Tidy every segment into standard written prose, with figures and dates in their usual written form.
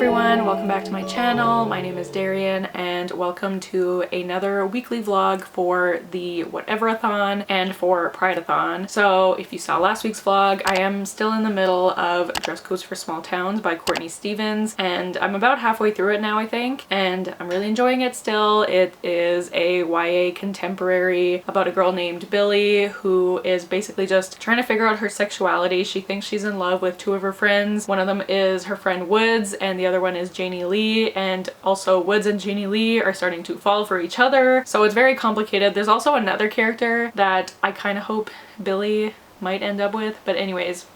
everyone, welcome back to my channel. My name is Darian and welcome to another weekly vlog for the Whatever-a-thon and for Pride-a-thon. So if you saw last week's vlog, I am still in the middle of Dress Codes for Small Towns by Courtney Stevens, and I'm about halfway through it now, I think, and I'm really enjoying it still. It is a YA contemporary about a girl named Billy who is basically just trying to figure out her sexuality. She thinks she's in love with two of her friends. One of them is her friend Woods and the other one is Janie Lee, and also Woods and Janie Lee are starting to fall for each other, so it's very complicated. There's also another character that I kind of hope Billy might end up with, but anyways,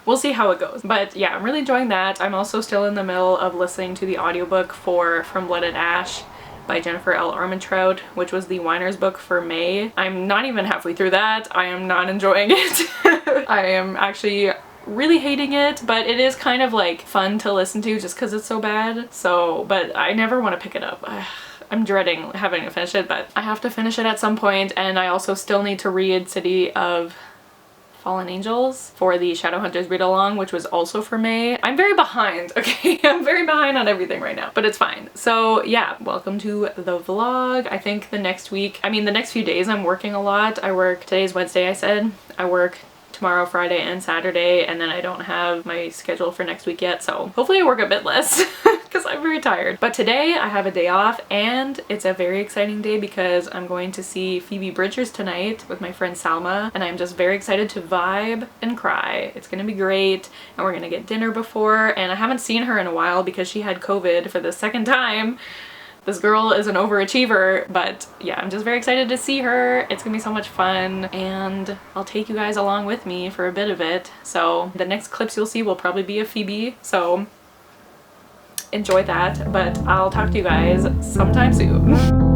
we'll see how it goes. But yeah, I'm really enjoying that. I'm also still in the middle of listening to the audiobook for From Blood and Ash by Jennifer L. Armentrout, which was the Winer's book for May. I'm not even halfway through that. I am not enjoying it. I am actually really hating it, but it is kind of like fun to listen to just because it's so bad. So, but I never want to pick it up. I'm dreading having to finish it, but I have to finish it at some point, and I also still need to read City of Fallen Angels for the Shadowhunters read-along, which was also for May. I'm very behind, okay? I'm very behind on everything right now, but it's fine. So yeah, welcome to the vlog. I think the next week, the next few days I'm working a lot. I work, today's Wednesday I said, I work tomorrow, Friday, and Saturday, and then I don't have my schedule for next week yet, so hopefully I work a bit less because I'm very tired. But today I have a day off, and it's a very exciting day because I'm going to see Phoebe Bridgers tonight with my friend Salma, and I'm just very excited to vibe and cry. It's gonna be great, and we're gonna get dinner before, and I haven't seen her in a while because she had COVID for the second time. This girl is an overachiever, but yeah, I'm just very excited to see her. It's gonna be so much fun, and I'll take you guys along with me for a bit of it. So the next clips you'll see will probably be of Phoebe, so enjoy that, but I'll talk to you guys sometime soon.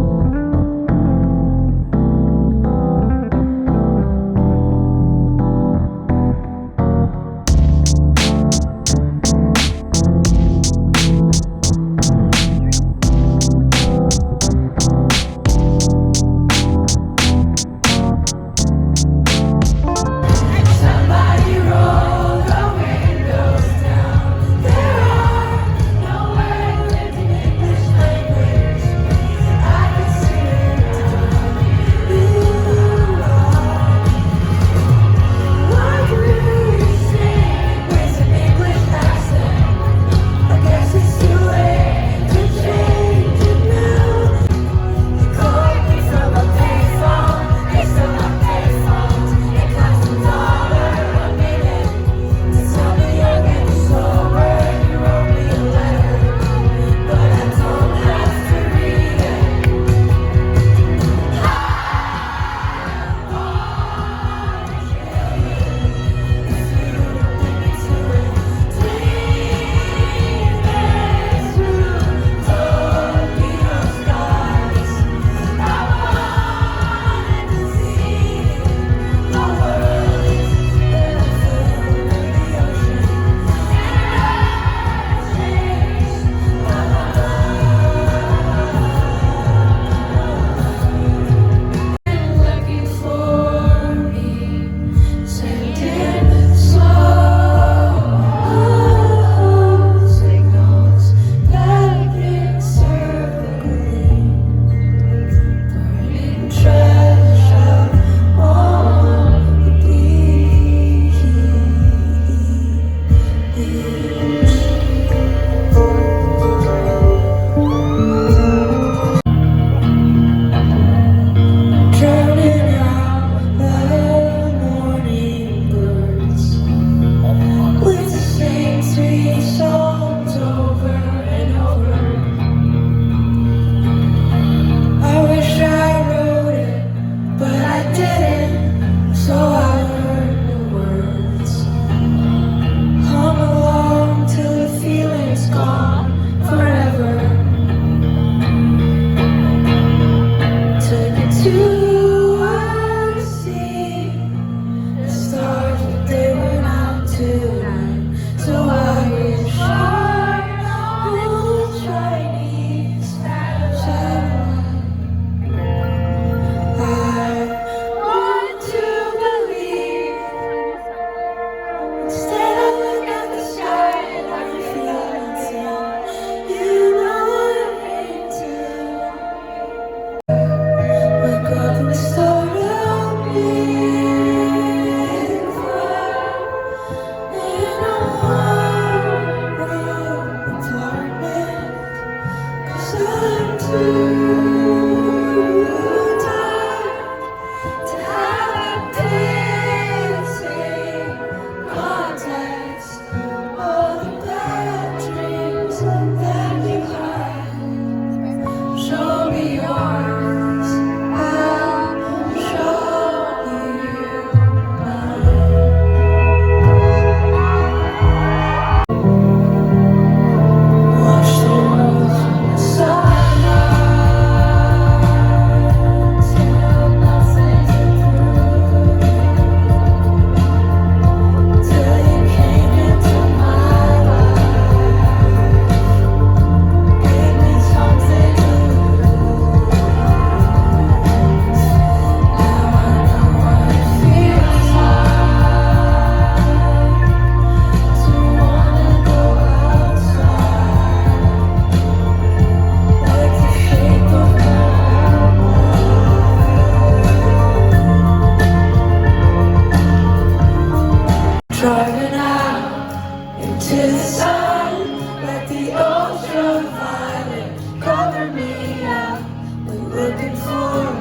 Carving out into the sun, let the ultraviolet cover me up. When looking for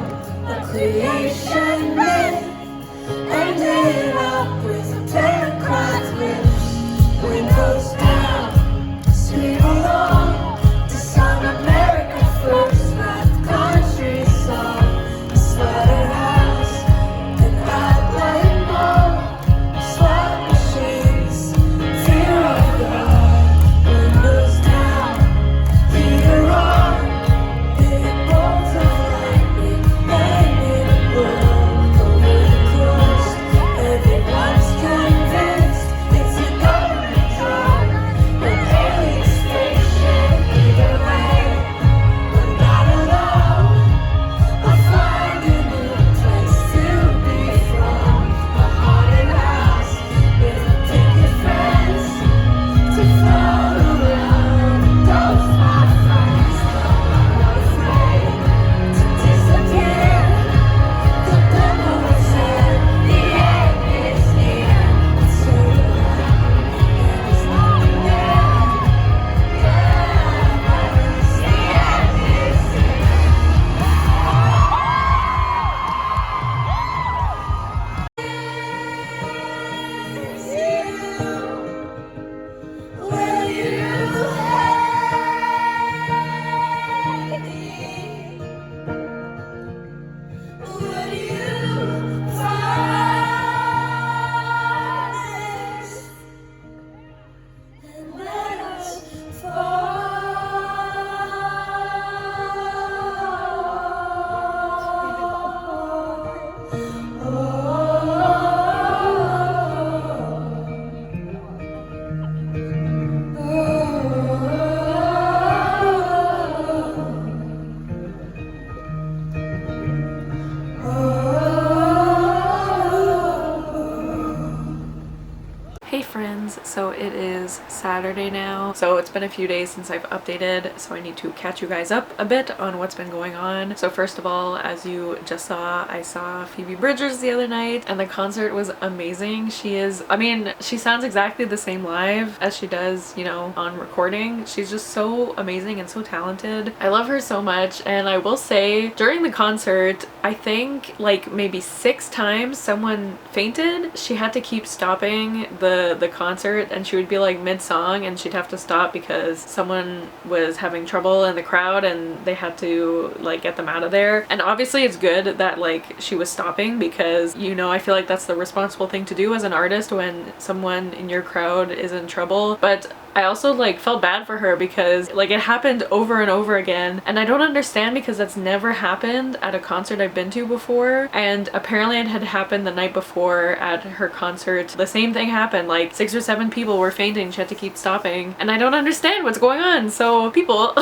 a creation myth, ended up with a pair of cracked lips. Windows down, scream along to some America First rap country song. A slaughterhouse, an outlying mall, slot machines, fear of God. Windows down, heater on, big bolts of lightning hanging in a world over the coast. Everyone's convinced it's a government drug, an alien spaceship. Either way, we're not alone. I'll find a new place to be from, a haunted house with a picket fence to float around. Those my friends, I'm not afraid to disappear. The billboard said the end is near. It's so loud and there's nothing there. Yeah, the end is Will you hate me? Would you promise and let us Hey friends, so it is Saturday now, so it's been a few days since I've updated, so I need to catch you guys up a bit on what's been going on. So first of all, as you just saw, I saw Phoebe Bridgers the other night and the concert was amazing. She sounds exactly the same live as she does, you know, on recording. She's just so amazing and so talented. I love her so much, and I will say during the concert, I think like maybe 6 times someone fainted. She had to keep stopping the concert, and she would be like mid-song and she'd have to stop because someone was having trouble in the crowd and they had to like get them out of there. And obviously it's good that like she was stopping because, you know, I feel like that's the responsible thing to do as an artist when someone in your crowd is in trouble. But I also like felt bad for her because like it happened over and over again, and I don't understand because that's never happened at a concert I've been to before. And apparently it had happened the night before at her concert. The same thing happened, like 6 or 7 people were fainting. She had to keep stopping, and I don't understand what's going on. So people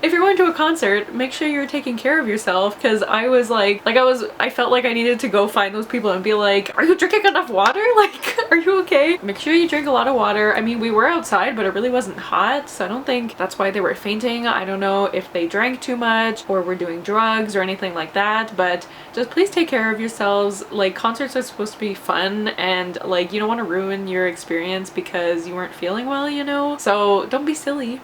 if you're going to a concert, make sure you're taking care of yourself, because I was I felt like I needed to go find those people and be like, are you drinking enough water? Like, are you okay? Make sure you drink a lot of water. I mean, we were outside, but it really wasn't hot, so I don't think that's why they were fainting. I don't know if they drank too much or were doing drugs or anything like that, but just please take care of yourselves. Like, concerts are supposed to be fun, and like, you don't want to ruin your experience because you weren't feeling well, you know? So don't be silly.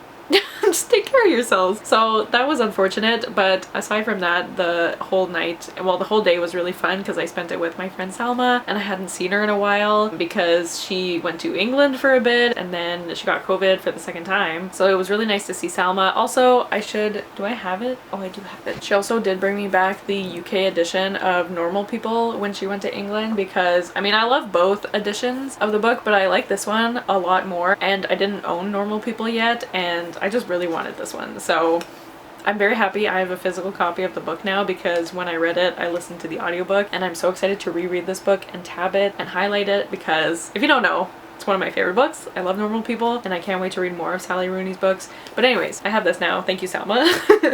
Just take care of yourselves. So that was unfortunate, but aside from that, the whole night, well, the whole day was really fun because I spent it with my friend Salma, and I hadn't seen her in a while because she went to England for a bit and then she got COVID for the 2nd time. So it was really nice to see Salma. Also, do I have it? Oh, I do have it. She also did bring me back the UK edition of Normal People when she went to England, because I mean, I love both editions of the book, but I like this one a lot more, and I didn't own Normal People yet, and I just really wanted this one. So I'm very happy I have a physical copy of the book now, because when I read it, I listened to the audiobook, and I'm so excited to reread this book and tab it and highlight it, because if you don't know, it's one of my favorite books. I love Normal People, and I can't wait to read more of Sally Rooney's books. But anyways, I have this now. Thank you, Salma.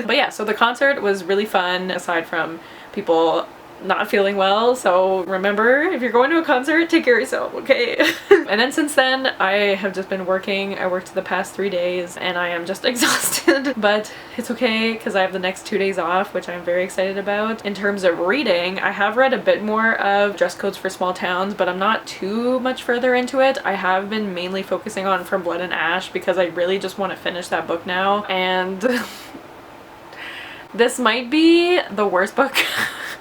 But yeah, so the concert was really fun, aside from people not feeling well, so remember, if you're going to a concert, take care of yourself, okay? And then since then, I have just been working. I worked the past 3 days and I am just exhausted, but it's okay because I have the next 2 days off, which I'm very excited about. In terms of reading, I have read a bit more of Dress Codes for Small Towns, but I'm not too much further into it. I have been mainly focusing on From Blood and Ash because I really just want to finish that book now, and this might be the worst book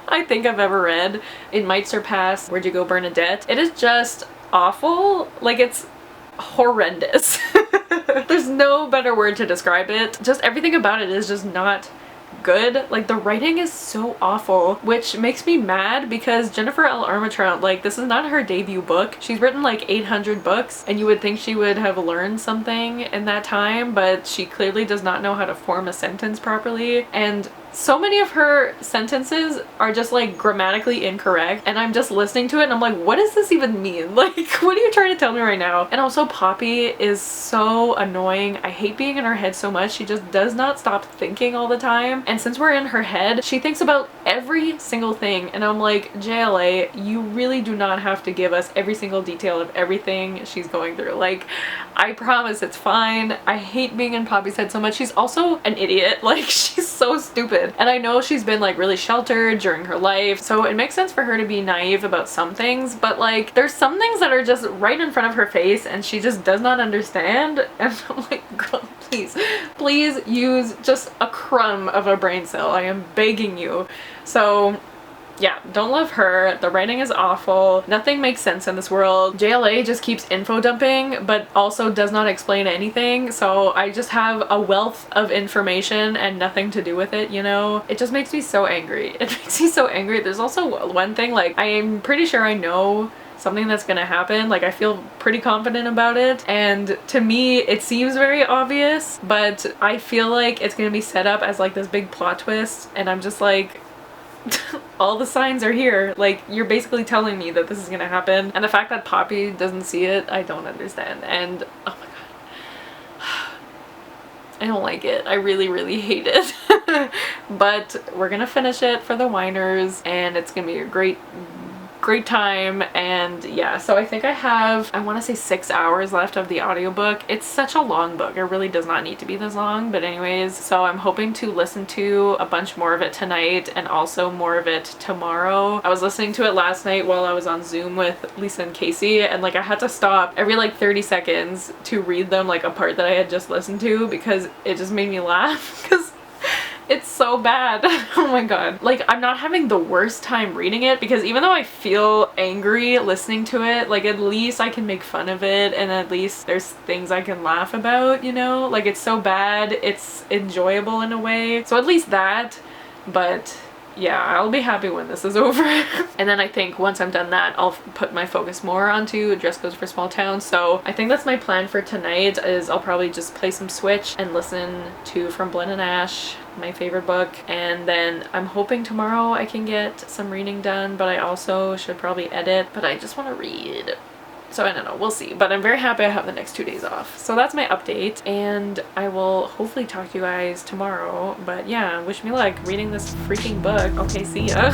I think I've ever read. It might surpass Where'd You Go, Bernadette. It is just awful. Like, it's horrendous. There's no better word to describe it. Just everything about it is just not good. Like, the writing is so awful, which makes me mad because Jennifer L. Armentrout, like, this is not her debut book. She's written like 800 books and you would think she would have learned something in that time, but she clearly does not know how to form a sentence properly, and so many of her sentences are just like grammatically incorrect, and I'm just listening to it and I'm like, what does this even mean? Like, what are you trying to tell me right now? And also Poppy is so annoying. I hate being in her head so much. She just does not stop thinking all the time, and since we're in her head, she thinks about every single thing, and I'm like, JLA, you really do not have to give us every single detail of everything she's going through. Like, I promise it's fine. I hate being in Poppy's head so much. She's also an idiot. Like, she's so stupid. And I know she's been like really sheltered during her life, so it makes sense for her to be naive about some things, but like there's some things that are just right in front of her face and she just does not understand, and I'm like, girl, please use just a crumb of a brain cell. I am begging you. So yeah, don't love her. The writing is awful. Nothing makes sense in this world. JLA just keeps info dumping, but also does not explain anything. So I just have a wealth of information and nothing to do with it, you know? It just makes me so angry. It makes me so angry. There's also one thing, like, I'm pretty sure I know something that's gonna happen. Like, I feel pretty confident about it, and to me it seems very obvious, but I feel like it's gonna be set up as like this big plot twist, and I'm just like, all the signs are here. Like, you're basically telling me that this is gonna happen, and the fact that Poppy doesn't see it, I don't understand. And oh my god, I don't like it. I really hate it. But we're gonna finish it for the whiners, and it's gonna be a great time. And yeah, so I think I have, I want to say 6 hours left of the audiobook. It's such a long book. It really does not need to be this long, but anyways, so I'm hoping to listen to a bunch more of it tonight and also more of it tomorrow. I was listening to it last night while I was on Zoom with Lisa and Kasey, and like I had to stop every like 30 seconds to read them like a part that I had just listened to because it just made me laugh because it's so bad. Oh my god. Like, I'm not having the worst time reading it because even though I feel angry listening to it, like at least I can make fun of it and at least there's things I can laugh about, you know? Like, it's so bad, it's enjoyable in a way. So at least that, but yeah, I'll be happy when this is over. And then I think once I'm done that, I'll put my focus more onto Dress Codes for Small Towns. So I think that's my plan for tonight, is I'll probably just play some Switch and listen to From Blood and Ash, my favorite book, and then I'm hoping tomorrow I can get some reading done, but I also should probably edit, but I just want to read. So I don't know, we'll see. But I'm very happy I have the next 2 days off. So that's my update, and I will hopefully talk to you guys tomorrow. But yeah, wish me luck reading this freaking book. Okay, see ya.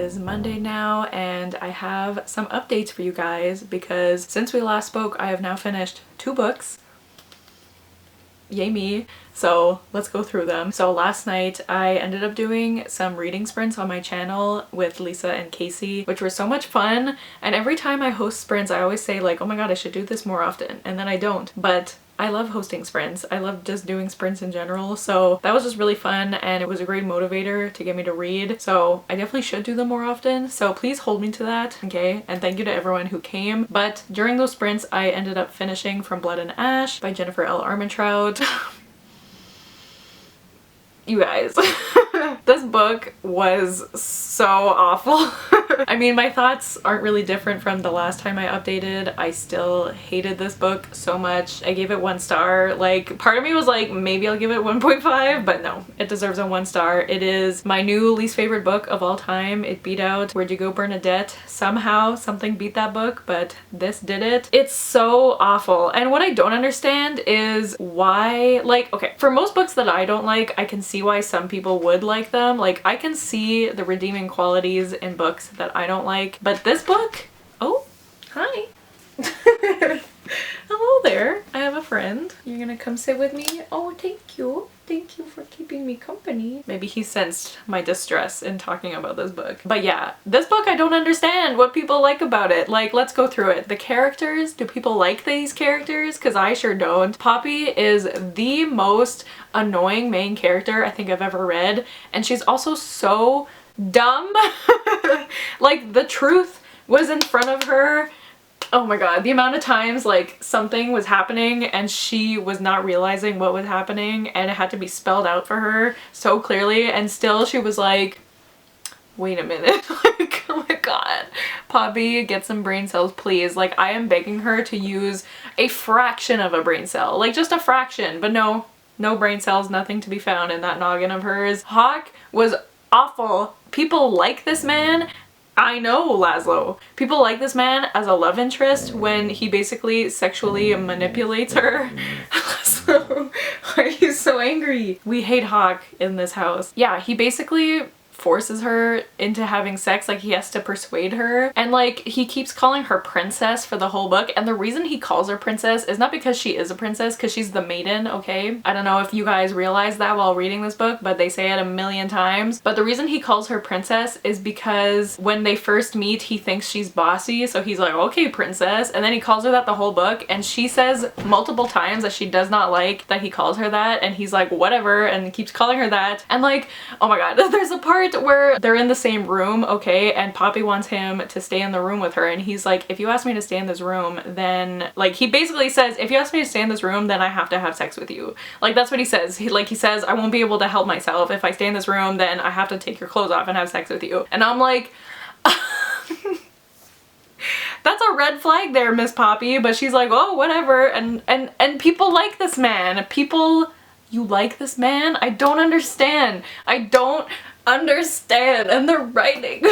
is Monday now, and I have some updates for you guys because since we last spoke, I have now finished 2 books. Yay me. So let's go through them. So last night I ended up doing some reading sprints on my channel with Lisa and Casey, which were so much fun. And every time I host sprints, I always say like, oh my god, I should do this more often. And then I don't. But I love hosting sprints. I love just doing sprints in general. So that was just really fun, and it was a great motivator to get me to read. So I definitely should do them more often. So please hold me to that, okay? And thank you to everyone who came. But during those sprints, I ended up finishing From Blood and Ash by Jennifer L. Armentrout. You guys, this book was so awful. I mean, my thoughts aren't really different from the last time I updated. I still hated this book so much. I gave it 1 star. Like, part of me was like, maybe I'll give it 1.5, but no, it deserves a 1 star. It is my new least favorite book of all time. It beat out Where'd You Go, Bernadette? Somehow something beat that book, but this did it. It's so awful. And what I don't understand is why, like, okay, for most books that I don't like, I can see why some people would like them. Like, I can see the redeeming qualities in books that I don't like, but this book, oh, hi. Hello there. I have a friend. You're gonna come sit with me? Oh, thank you. Thank you for keeping me company. Maybe he sensed my distress in talking about this book. But yeah, this book I don't understand what people like about it. Like, let's go through it. The characters, do people like these characters? Because I sure don't. Poppy is the most annoying main character I think I've ever read, and she's also so dumb. Like, the truth was in front of her. Oh my god, the amount of times like something was happening and she was not realizing what was happening, and it had to be spelled out for her so clearly, and still she was like, wait a minute. Like, oh my god. Poppy, get some brain cells, please. Like, I am begging her to use a fraction of a brain cell. Like, just a fraction. But no, no brain cells, nothing to be found in that noggin of hers. Hawk was awful. People like this man. I know, Laszlo. People like this man as a love interest when he basically sexually manipulates her. Laszlo, why are you so angry? We hate Hawk in this house. Yeah, he basically forces her into having sex. Like, he has to persuade her, and like he keeps calling her princess for the whole book, and the reason he calls her princess is not because she is a princess, because she's the maiden, okay? I don't know if you guys realized that while reading this book, but they say it a million times. But the reason he calls her princess is because when they first meet, he thinks she's bossy, so he's like, okay, princess, and then he calls her that the whole book, and she says multiple times that she does not like that he calls her that, and he's like, whatever, and keeps calling her that. And like, oh my god, there's a part where they're in the same room, okay, and Poppy wants him to stay in the room with her, and he's like, if you ask me to stay in this room, then, like, he basically says, if you ask me to stay in this room, then I have to have sex with you. Like, that's what he says. He says, I won't be able to help myself. If I stay in this room, then I have to take your clothes off and have sex with you. And I'm like, that's a red flag there, Miss Poppy. But she's like, oh, whatever. And people like this man. People, you like this man? I don't understand. I don't understand. And the writing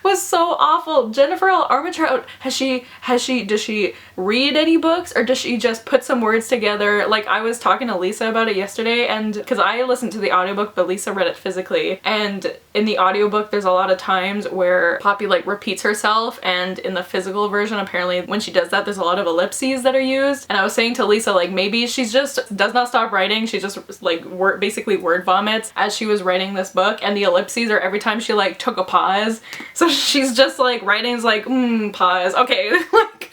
was so awful. Jennifer L. Armentrout, does she read any books, or does she just put some words together? Like, I was talking to Lisa about it yesterday, and because I listened to the audiobook but Lisa read it physically, and in the audiobook there's a lot of times where Poppy like repeats herself, and in the physical version apparently when she does that there's a lot of ellipses that are used. And I was saying to Lisa, like, maybe she's just does not stop writing, she just like basically word vomits as she was writing this book, and the ellipses are every time she like took a pause, so she's just like writing's like pause, okay. Like,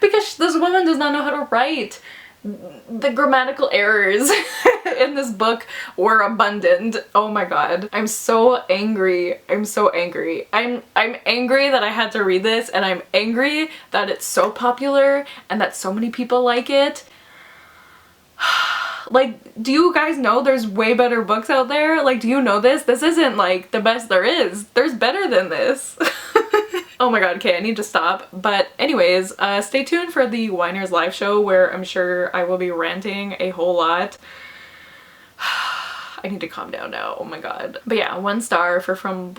because this woman does not know how to write. The grammatical errors in this book were abundant. Oh my god, I'm so angry. I'm so angry. I'm angry that I had to read this, and I'm angry that it's so popular and that so many people like it. Like, do you guys know there's way better books out there? Like, do you know this? This isn't like the best there is. There's better than this. Oh my god, okay, I need to stop. But anyways, stay tuned for the Winers live show where I'm sure I will be ranting a whole lot. I need to calm down now. Oh my god. But yeah, 1 star for from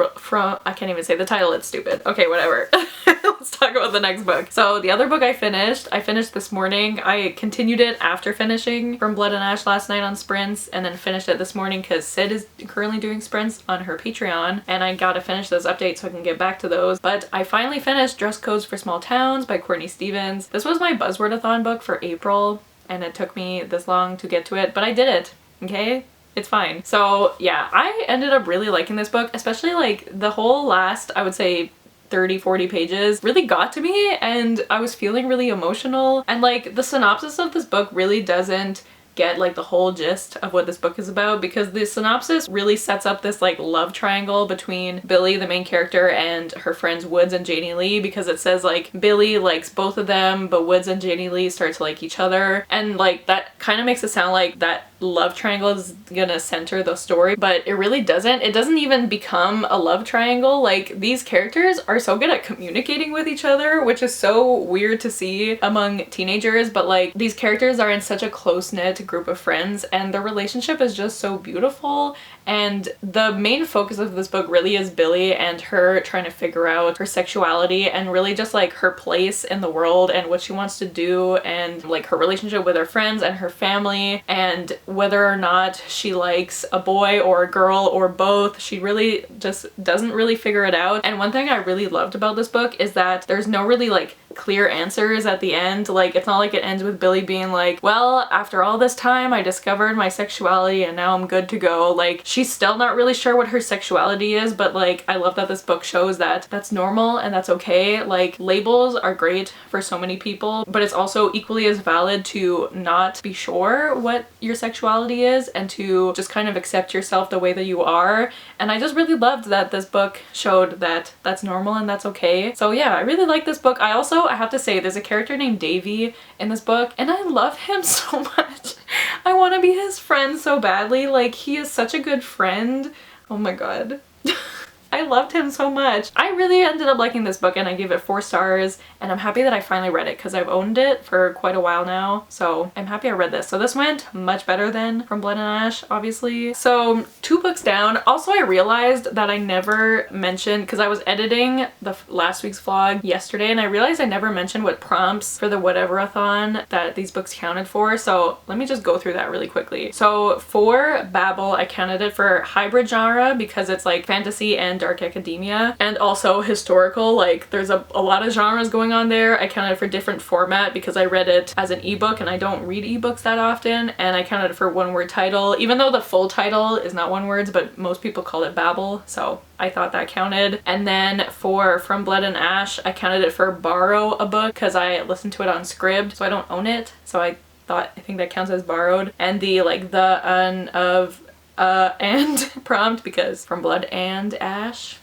I can't even say the title, it's stupid. Okay, whatever. Let's talk about the next book. So the other book I finished this morning. I continued it after finishing From Blood and Ash last night on sprints, and then finished it this morning because Sid is currently doing sprints on her Patreon, and I gotta finish those updates so I can get back to those. But I finally finished Dress Codes for Small Towns by Courtney Stevens. This was my Buzzwordathon book for April, and it took me this long to get to it, but I did it, okay? It's fine. So yeah, I ended up really liking this book, especially like the whole last, I would say, 30-40 pages really got to me, and I was feeling really emotional. And like the synopsis of this book really doesn't get like the whole gist of what this book is about, because the synopsis really sets up this like love triangle between Billy, the main character, and her friends Woods and Janie Lee, because it says like Billy likes both of them, but Woods and Janie Lee start to like each other, and like that kind of makes it sound like that love triangle is gonna center the story, but it really doesn't. It doesn't even become a love triangle. Like these characters are so good at communicating with each other, which is so weird to see among teenagers, but like these characters are in such a close-knit group of friends, and their relationship is just so beautiful. And the main focus of this book really is Billy and her trying to figure out her sexuality, and really just like her place in the world and what she wants to do, and like her relationship with her friends and her family, and whether or not she likes a boy or a girl or both. She really just doesn't really figure it out. And one thing I really loved about this book is that there's no really like clear answers at the end. Like it's not like it ends with Billy being like, well, after all this time I discovered my sexuality and now I'm good to go. Like she's still not really sure what her sexuality is, but like I love that this book shows that that's normal and that's okay. Like labels are great for so many people, but it's also equally as valid to not be sure what your sexuality is and to just kind of accept yourself the way that you are. And I just really loved that this book showed that that's normal and that's okay. So yeah, I really like this book. I have to say, there's a character named Davy in this book, and I love him so much. I want to be his friend so badly. Like, he is such a good friend. Oh my god. I loved him so much. I really ended up liking this book, and I gave it 4 stars, and I'm happy that I finally read it because I've owned it for quite a while now, so I'm happy I read this. So this went much better than From Blood and Ash, obviously. So 2 books down. Also, I realized that I never mentioned, because I was editing the last week's vlog yesterday, and I realized I never mentioned what prompts for the whatever-a-thon that these books counted for, so let me just go through that really quickly. So for Babel, I counted it for hybrid genre because it's like fantasy and dark academia, and also historical. Like there's a lot of genres going on there. I counted for different format because I read it as an ebook, and I don't read ebooks that often, and I counted for 1-word title, even though the full title is not 1 word, but most people call it Babel, so I thought that counted. And then for From Blood and Ash, I counted it for borrow a book because I listened to it on Scribd, so I don't own it, so I think that counts as borrowed. And the like the of and prompt because From Blood and Ash.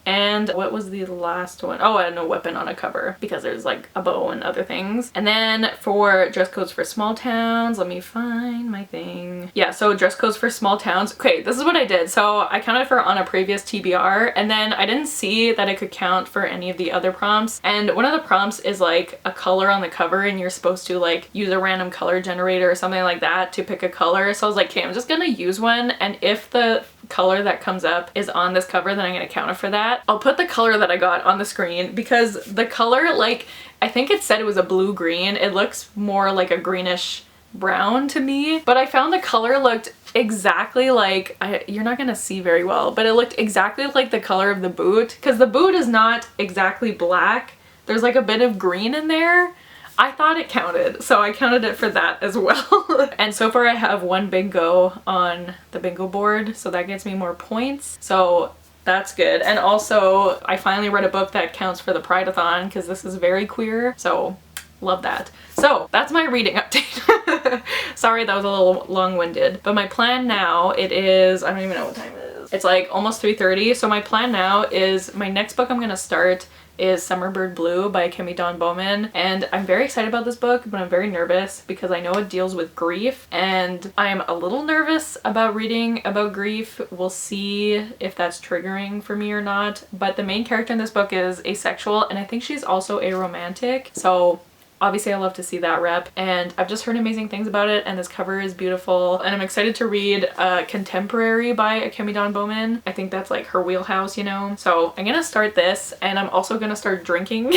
And what was the last one? Oh, and a weapon on a cover because there's like a bow and other things. And then for Dress Codes for Small Towns, let me find my thing. Yeah, so Dress Codes for Small Towns. Okay, this is what I did. So I counted for on a previous TBR, and then I didn't see that it could count for any of the other prompts. And one of the prompts is like a color on the cover, and you're supposed to like use a random color generator or something like that to pick a color. So I was like, okay, I'm just gonna use one, and if the color that comes up is on this cover, then I'm gonna count it for that. I'll put the color that I got on the screen because the color, like, I think it said it was a blue-green. It looks more like a greenish brown to me, but I found the color looked exactly like, you're not gonna see very well, but it looked exactly like the color of the boot, because the boot is not exactly black. There's like a bit of green in there. I thought it counted, so I counted it for that as well. And so far I have 1 bingo on the bingo board, so that gets me more points. So that's good. And also I finally read a book that counts for the Pride-a-thon because this is very queer, so love that. So that's my reading update. Sorry that was a little long-winded, but my plan now, it is, I don't even know what time it is. It's like almost 3:30, so my plan now is my next book I'm gonna start is Summerbird Blue by Kimmy Dawn Bowman, and I'm very excited about this book, but I'm very nervous because I know it deals with grief, and I'm a little nervous about reading about grief. We'll see if that's triggering for me or not, but the main character in this book is asexual, and I think she's also aromantic, so obviously I love to see that rep, and I've just heard amazing things about it, and this cover is beautiful, and I'm excited to read Contemporary by Kemi Dawn Bowman. I think that's like her wheelhouse, you know? So I'm gonna start this, and I'm also gonna start drinking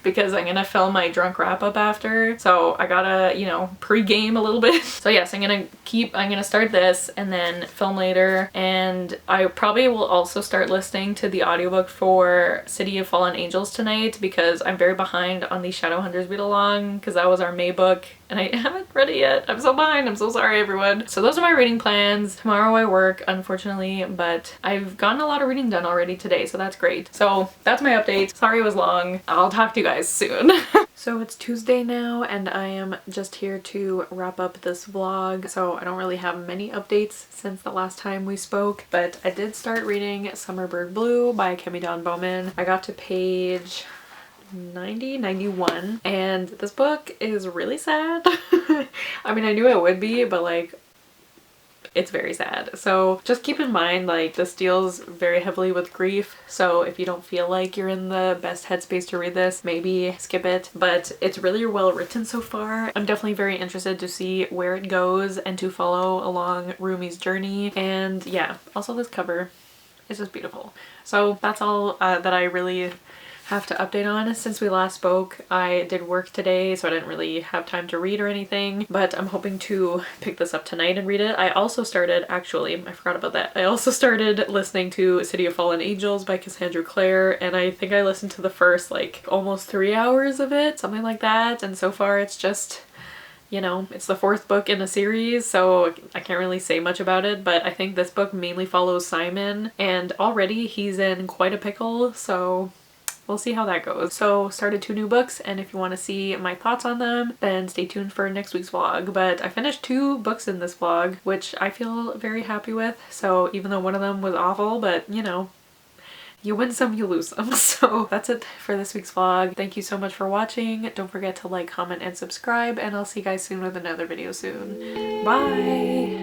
because I'm gonna film my drunk wrap up after, so I gotta, you know, pre-game a little bit. So yes, I'm gonna start this and then film later, and I probably will also start listening to the audiobook for City of Fallen Angels tonight because I'm very behind on the Shadowhunters read along because that was our May book and I haven't read it yet. I'm so behind. I'm so sorry, everyone. So those are my reading plans. Tomorrow I work, unfortunately, but I've gotten a lot of reading done already today, so that's great. So that's my update. Sorry it was long. I'll talk to you guys soon. So it's Tuesday now, and I am just here to wrap up this vlog, so I don't really have many updates since the last time we spoke, but I did start reading Summerbird Blue by Kemi Dawn Bowman. I got to page 91, and this book is really sad. I mean, I knew it would be, but like, it's very sad. So just keep in mind, like, this deals very heavily with grief, so if you don't feel like you're in the best headspace to read this, maybe skip it, but it's really well written so far. I'm definitely very interested to see where it goes and to follow along Rumi's journey, and yeah, also this cover is just beautiful. So that's all that I really have to update on. Since we last spoke, I did work today, so I didn't really have time to read or anything, but I'm hoping to pick this up tonight and read it. I also started, actually, I forgot about that. I also started listening to City of Fallen Angels by Cassandra Clare, and I think I listened to the first like almost 3 hours of it, something like that, and so far it's just, you know, it's the 4th book in a series, so I can't really say much about it, but I think this book mainly follows Simon, and already he's in quite a pickle, so we'll see how that goes. So started 2 new books, and if you want to see my thoughts on them, then stay tuned for next week's vlog. But I finished 2 books in this vlog, which I feel very happy with. So even though one of them was awful, but you know, you win some, you lose some. So that's it for this week's vlog. Thank you so much for watching. Don't forget to like, comment, and subscribe, and I'll see you guys soon with another video soon. Bye!